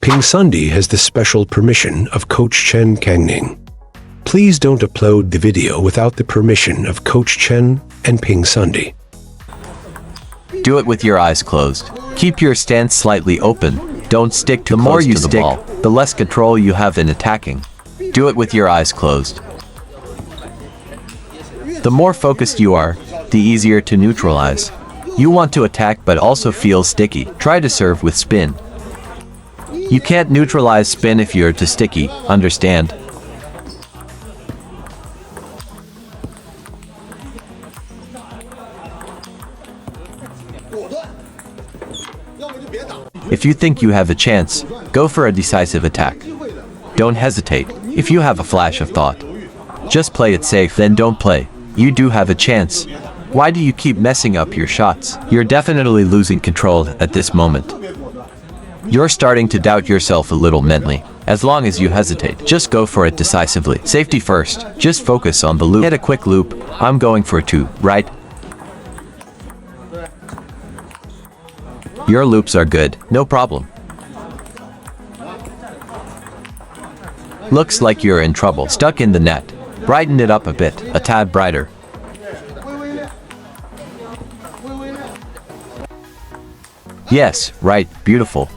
PingSunday has the special permission of Coach Chen Kangning. Please don't upload the video without the permission of Coach Chen and PingSunday. Do it with your eyes closed. Keep your stance slightly open. Don't stick too close to the ball. The less control you have in attacking. Do it with your eyes closed. The more focused you are, the easier to neutralize. You want to attack but also feel sticky. Try to serve with spin. You can't neutralize spin if you're too sticky, understand? If you think you have a chance, go for a decisive attack. Don't hesitate. If you have a flash of thought, just play it safe, then don't play. You do have a chance. Why do you keep messing up your shots? You're definitely losing control at this moment. You're starting to doubt yourself a little mentally. As long as you hesitate, just go for it decisively. Safety first. Just focus on the loop. Hit a quick loop. I'm going for 2, right? Your loops are good, no problem. Looks like you're in trouble. Stuck in the net. Brighten it up a bit, a tad brighter. Yes, right, beautiful.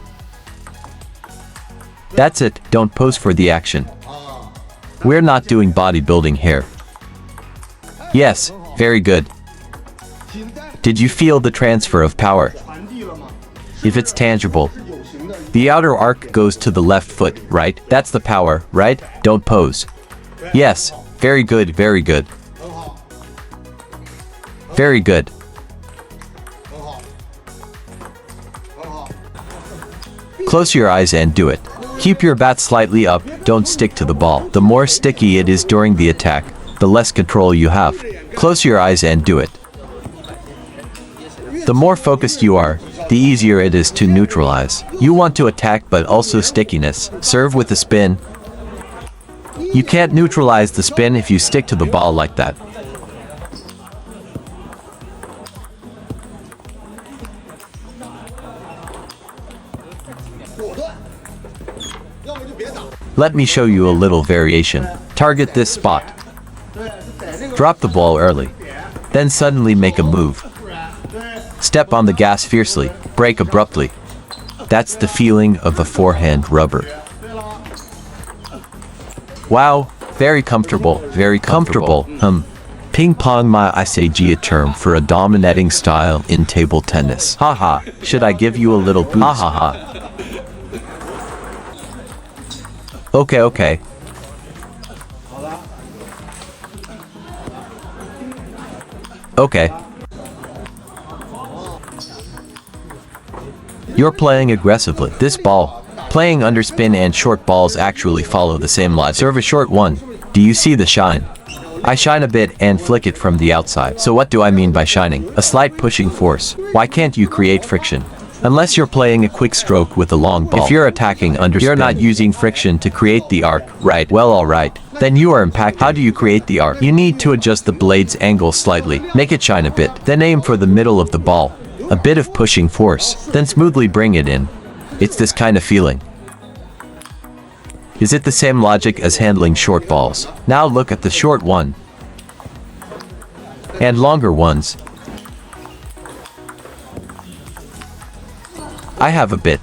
That's it, don't pose for the action. We're not doing bodybuilding here. Yes, very good. Did you feel the transfer of power? If it's tangible, the outer arc goes to the left foot, right? That's the power, right? Don't pose. Yes, very good, very good. Very good. Close your eyes and do it. Keep your bat slightly up, don't stick to the ball. The more sticky it is during the attack, the less control you have. Close your eyes and do it. The more focused you are, the easier it is to neutralize. You want to attack but also stickiness. Serve with a spin. You can't neutralize the spin if you stick to the ball like that. Let me show you a little variation. Target this spot. Drop the ball early. Then suddenly make a move. Step on the gas fiercely. Break abruptly. That's the feeling of a forehand rubber. Wow, very comfortable, very comfortable. Ping pong my ISAG a term for a dominating style in table tennis. Haha, should I give you a little boost? Ha ha ha. Okay. Okay. You're playing aggressively. This ball, playing underspin and short balls actually follow the same logic. Serve a short one. Do you see the shine? I shine a bit and flick it from the outside. So what do I mean by shining? A slight pushing force. Why can't you create friction? Unless you're playing a quick stroke with a long ball. If you're attacking underspin, you're not using friction to create the arc, right? Well, alright. Then you are impacted. How do you create the arc? You need to adjust the blade's angle slightly. Make it shine a bit. Then aim for the middle of the ball. A bit of pushing force. Then smoothly bring it in. It's this kind of feeling. Is it the same logic as handling short balls? Now look at the short one. And longer ones. I have a bit.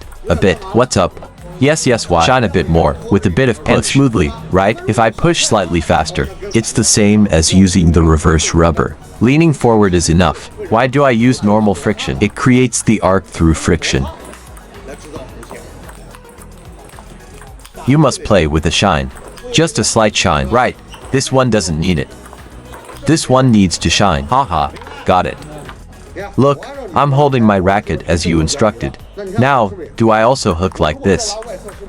What's up? Yes, why? Shine a bit more, with a bit of push. And smoothly, right? If I push slightly faster, it's the same as using the reverse rubber. Leaning forward is enough. Why do I use normal friction? It creates the arc through friction. You must play with a shine. Just a slight shine. Right, this one doesn't need it. This one needs to shine. Haha, got it. Look, I'm holding my racket as you instructed. Now, do I also hook like this?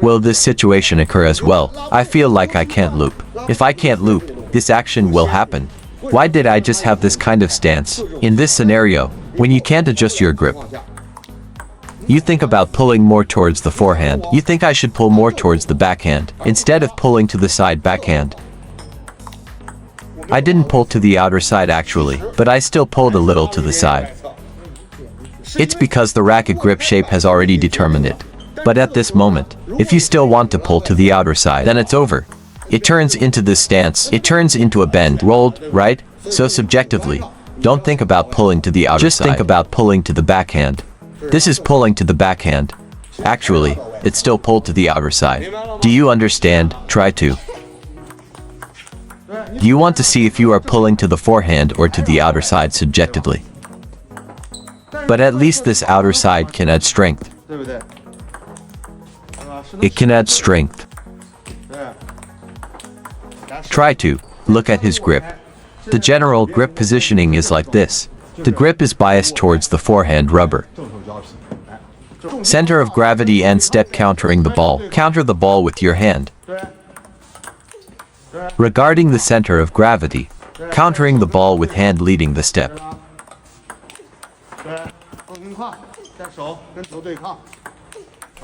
Will this situation occur as well? I feel like I can't loop. If I can't loop, this action will happen. Why did I just have this kind of stance? In this scenario, when you can't adjust your grip, you think about pulling more towards the forehand. You think I should pull more towards the backhand, instead of pulling to the side backhand. I didn't pull to the outer side actually, but I still pulled a little to the side. It's because the racket grip shape has already determined it. But at this moment, if you still want to pull to the outer side, then it's over. It turns into this stance. It turns into a bend. Rolled, right? So subjectively, don't think about pulling to the outer side. Just think about pulling to the backhand. This is pulling to the backhand. Actually, it's still pulled to the outer side. Do you understand? Try to. Do you want to see if you are pulling to the forehand or to the outer side subjectively? But at least this outer side can add strength. It can add strength. Try to look at his grip. The general grip positioning is like this. The grip is biased towards the forehand rubber. Center of gravity and step countering the ball. Counter the ball with your hand. Regarding the center of gravity, countering the ball with hand leading the step.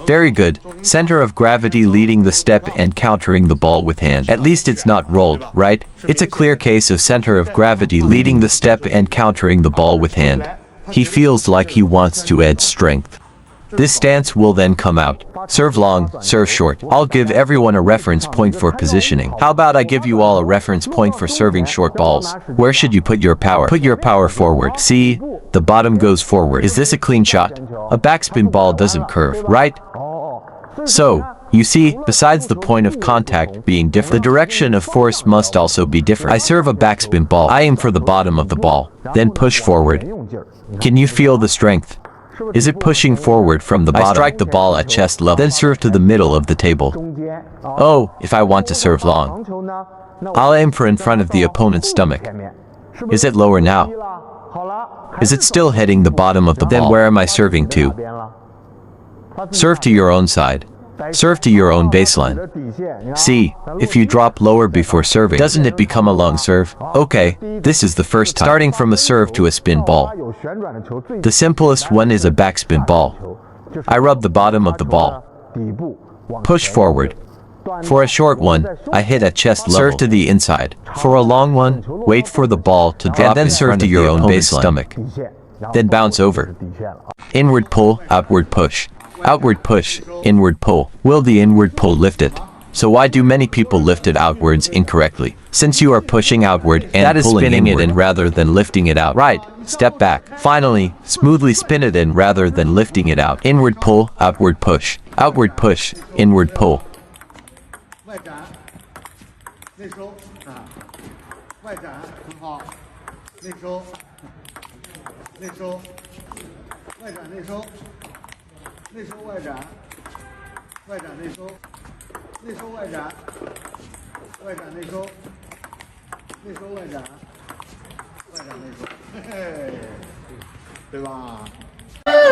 Very good. Center of gravity leading the step and countering the ball with hand. At least it's not rolled, right? It's a clear case of center of gravity leading the step and countering the ball with hand. He feels like he wants to add strength. This stance will then come out. Serve long, serve short. I'll give everyone a reference point for positioning. How about I give you all a reference point for serving short balls? Where should you put your power? Put your power forward. See? The bottom goes forward. Is this a clean shot? A backspin ball doesn't curve, right? So, you see, besides the point of contact being different, the direction of force must also be different. I serve a backspin ball. I aim for the bottom of the ball, then push forward. Can you feel the strength? Is it pushing forward from the bottom? I strike the ball at chest level, then serve to the middle of the table. Oh, if I want to serve long, I'll aim for in front of the opponent's stomach. Is it lower now? Is it still hitting the bottom of the ball? Then where am I serving to? Serve to your own side. Serve to your own baseline. See, if you drop lower before serving, doesn't it become a long serve? Okay, this is the first time. Starting from a serve to a spin ball. The simplest one is a backspin ball. I rub the bottom of the ball. Push forward. For a short one, I hit at chest level. Serve to the inside. For a long one, wait for the ball to drop and then serve to your own baseline. Stomach. Then bounce over. Inward pull, outward push. Outward push, inward pull. Will the inward pull lift it? So why do many people lift it outwards incorrectly? Since you are pushing outward and that is spinning inward. It in rather than lifting it out. Right, step back. Finally, smoothly spin it in rather than lifting it out. Inward pull, outward push. Outward push, inward pull.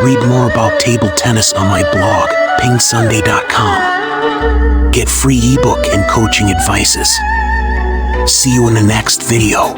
Read more about table tennis on my blog, PingSunday.com. Get free ebook and coaching advices. See you in the next video.